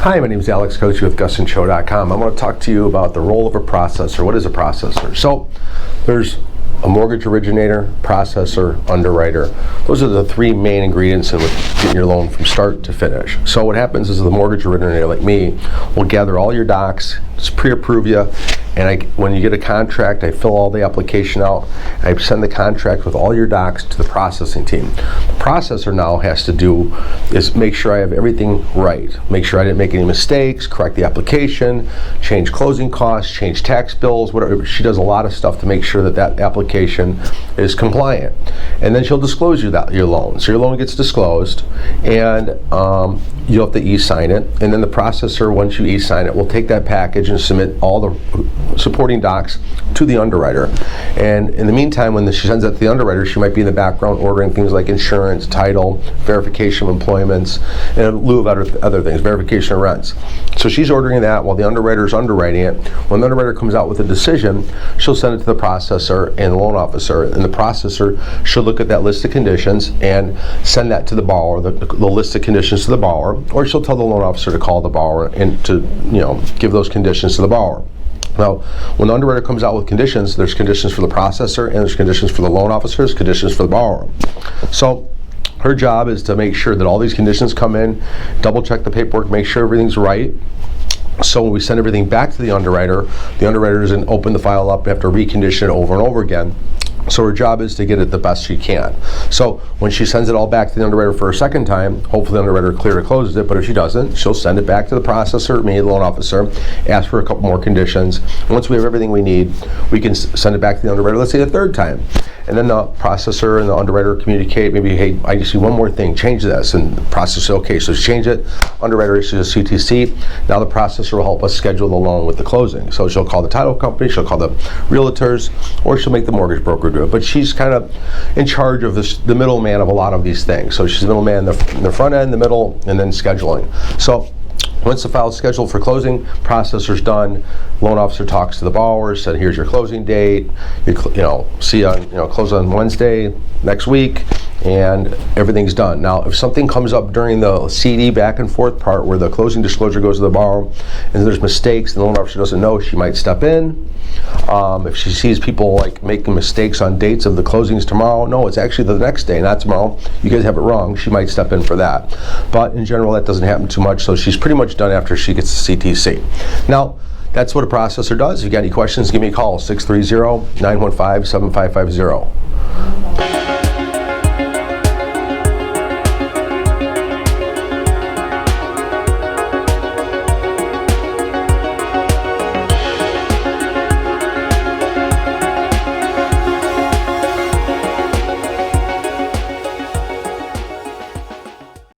Hi, my name is Alex Coach with GustanCho.com. I want to talk to you about the role of a processor. What is a processor? So there's a mortgage originator, processor, underwriter. Those are the three main ingredients in getting your loan from start to finish. So what happens is the mortgage originator, like me, will gather all your docs, just pre-approve you, and when you get a contract, I fill all the application out. I send the contract with all your docs to the processing team. The processor now has to do is make sure I have everything right. Make sure I didn't make any mistakes, correct the application, change closing costs, change tax bills, whatever. She does a lot of stuff to make sure that that application is compliant. And then she'll disclose your loan. So your loan gets disclosed, and you'll have to e-sign it. And then the processor, once you e-sign it, will take that package and submit all the supporting docs to the underwriter. And in the meantime, when she sends that to the underwriter, she might be in the background ordering things like insurance, title, verification of employments, and in lieu of other things, verification of rents. So she's ordering that while the underwriter is underwriting it. When the underwriter comes out with a decision, she'll send it to the processor and the loan officer, and the processor should look at that list of conditions and send that to the borrower, the list of conditions to the borrower, or she'll tell the loan officer to call the borrower and to give those conditions to the borrower. Now, when the underwriter comes out with conditions, there's conditions for the processor, and there's conditions for the loan officers, conditions for the borrower. So her job is to make sure that all these conditions come in, double check the paperwork, make sure everything's right. So when we send everything back to the underwriter doesn't open the file up, we have to recondition it over and over again. So her job is to get it the best she can. So when she sends it all back to the underwriter for a second time, hopefully the underwriter closes it, but if she doesn't, she'll send it back to the processor, me, the loan officer, ask for a couple more conditions. Once we have everything we need, we can send it back to the underwriter, let's say a third time. And then the processor and the underwriter communicate, maybe, hey, I just see one more thing, change this. And the processor says, okay, so change it. Underwriter issues a CTC. Now the processor will help us schedule the loan with the closing. So she'll call the title company, she'll call the realtors, or she'll make the mortgage broker do it. But she's kind of in charge of the middleman of a lot of these things. So she's the middleman in the front end, the middle, and then scheduling. So once the file is scheduled for closing, processor's done, loan officer talks to the borrower, said here's your closing date, see you on, close on Wednesday next week, and everything's done. Now, if something comes up during the CD back and forth part where the closing disclosure goes to the borrower and there's mistakes and the loan officer doesn't know, she might step in. If she sees people like making mistakes on dates of the closings tomorrow, no, it's actually the next day, not tomorrow, you guys have it wrong, she might step in for that. But in general, that doesn't happen too much, so she's pretty much done after she gets the CTC. Now, that's what a processor does. If you got any questions, give me a call, 630-915-7550.